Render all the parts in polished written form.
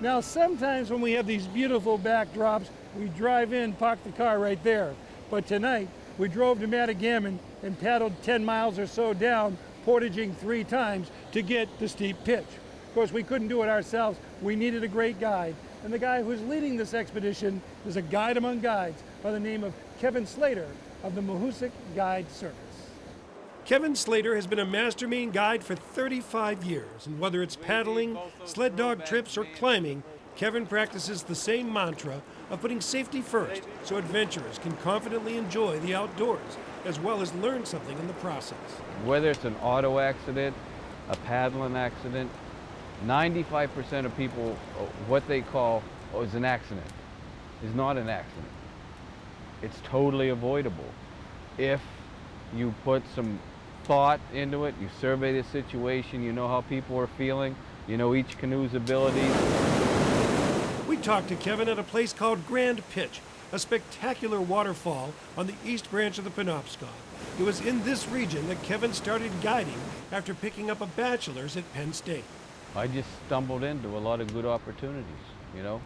Now, sometimes when we have these beautiful backdrops, we drive in, park the car right there. But tonight, we drove to Matagamon and paddled 10 miles or so down, portaging 3 times to get the steep pitch. Of course, we couldn't do it ourselves. We needed a great guide. And the guy who's leading this expedition is a guide among guides by the name of Kevin Slater of the Mahoosuc Guide Service. Kevin Slater has been a master Maine guide for 35 years, and whether it's paddling, sled dog trips, or climbing, Kevin practices the same mantra of putting safety first so adventurers can confidently enjoy the outdoors, as well as learn something in the process. Whether it's an auto accident, a paddling accident, 95% of people, what they call is an accident, is not an accident. It's totally avoidable if you put some thought into it, you survey the situation, you know how people are feeling, you know each canoe's abilities. We talked to Kevin at a place called Grand Pitch, a spectacular waterfall on the east branch of the Penobscot. It was in this region that Kevin started guiding after picking up a bachelor's at Penn State. I just stumbled into a lot of good opportunities, you know.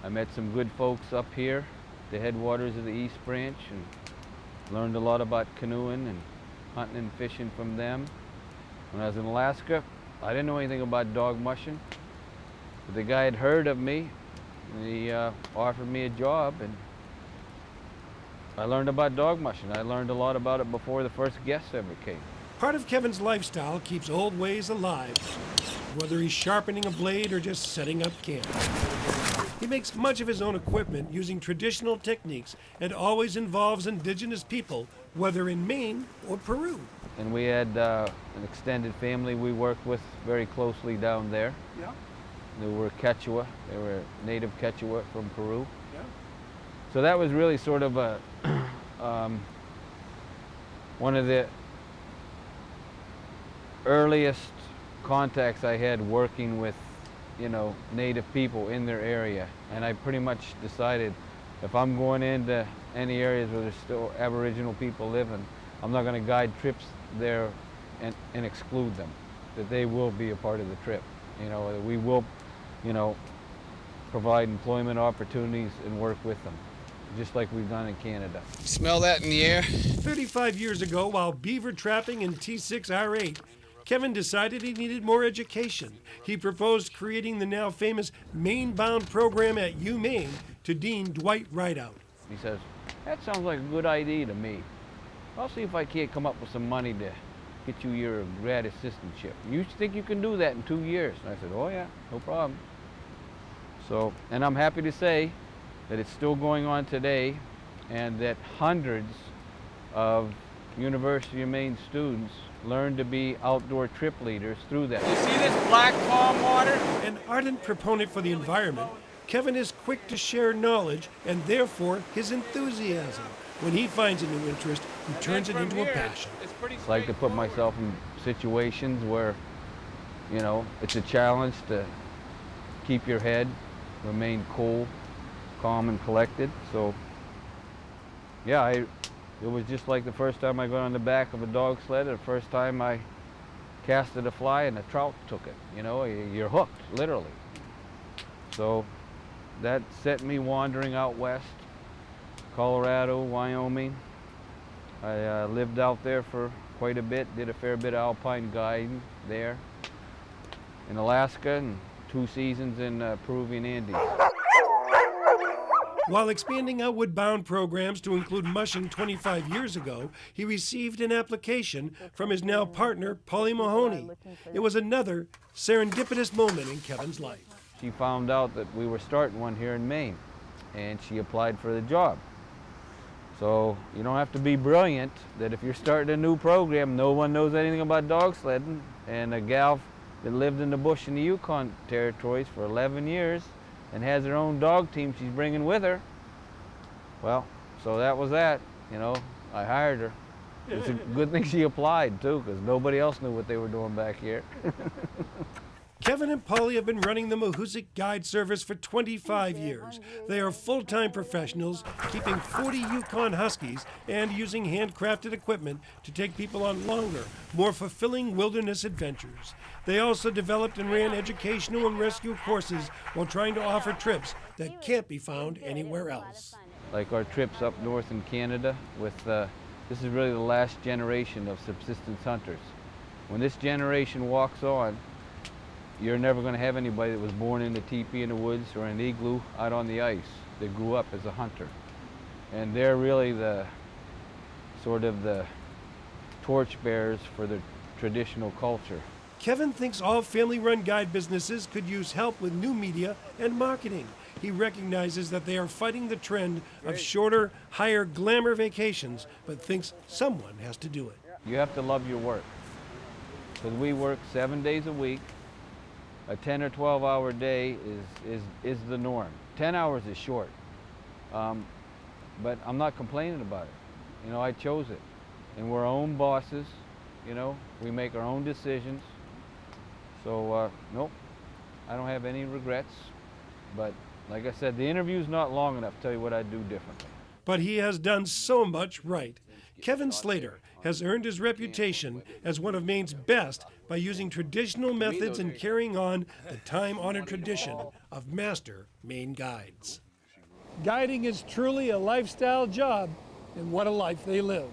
I met some good folks up here, the headwaters of the East Branch, and learned a lot about canoeing and hunting and fishing from them. When I was in Alaska, I didn't know anything about dog mushing, but the guy had heard of me, and he offered me a job, and I learned about dog mushing. I learned a lot about it before the first guests ever came. Part of Kevin's lifestyle keeps old ways alive, whether he's sharpening a blade or just setting up camp. He makes much of his own equipment using traditional techniques and always involves indigenous people, whether in Maine or Peru. And we had an extended family we worked with very closely down there. Yeah. They were Quechua. They were native Quechua from Peru. Yeah. So that was really sort of a one of the earliest contacts I had working with, you know, native people in their area. And I pretty much decided if I'm going into any areas where there's still Aboriginal people living, I'm not going to guide trips there and exclude them, that they will be a part of the trip. You know, that we will, you know, provide employment opportunities and work with them, just like we've done in Canada. Smell that in the air? 35 years ago, while beaver trapping in T6 R8, Kevin decided he needed more education. He proposed creating the now famous Maine-bound program at UMaine to Dean Dwight Rideout. He says, that sounds like a good idea to me. I'll see if I can't come up with some money to get you your grad assistantship. You think you can do that in 2 years? And I said, oh yeah, no problem. So, and I'm happy to say that it's still going on today and that hundreds of University of Maine students learn to be outdoor trip leaders through that. You see this black calm water? An ardent proponent for the environment, Kevin is quick to share knowledge and therefore his enthusiasm. When he finds a new interest, he turns it into a passion. I like to put myself in situations where, you know, it's a challenge to keep your head, remain cool, calm and collected. So, yeah, it was just like the first time I got on the back of a dog sled, the first time I casted a fly and a trout took it. You know, you're hooked, literally. So that set me wandering out west, Colorado, Wyoming. I lived out there for quite a bit, did a fair bit of alpine guiding there in Alaska and 2 seasons in Peruvian Andes. While expanding outward-bound programs to include mushing 25 years ago, he received an application from his now partner, Polly Mahoney. It was another serendipitous moment in Kevin's life. She found out that we were starting one here in Maine, and she applied for the job. So you don't have to be brilliant, that if you're starting a new program, no one knows anything about dog sledding, and a gal that lived in the bush in the Yukon territories for 11 years and has her own dog team she's bringing with her. Well, so that was that, you know, I hired her. It's a good thing she applied too, because nobody else knew what they were doing back here. Kevin and Polly have been running the Mahoosuc Guide Service for 25 years. They are full-time professionals, keeping 40 Yukon Huskies and using handcrafted equipment to take people on longer, more fulfilling wilderness adventures. They also developed and ran educational and rescue courses while trying to offer trips that can't be found anywhere else. Like our trips up north in Canada with, this is really the last generation of subsistence hunters. When this generation walks on, you're never going to have anybody that was born in a teepee in the woods or in an igloo out on the ice that grew up as a hunter. And they're really the sort of the torchbearers for the traditional culture. Kevin thinks all family-run guide businesses could use help with new media and marketing. He recognizes that they are fighting the trend of shorter, higher glamour vacations, but thinks someone has to do it. You have to love your work, because we work 7 days a week. A 10 or 12-hour day is the norm. 10 hours is short, but I'm not complaining about it. You know, I chose it, and we're our own bosses. You know, we make our own decisions. So nope, I don't have any regrets. But like I said, the interview's not long enough to tell you what I'd do differently. But he has done so much right. Kevin Slater has earned his reputation as one of Maine's best by using traditional methods and carrying on the time-honored tradition of master Maine guides. Guiding is truly a lifestyle job, and what a life they live.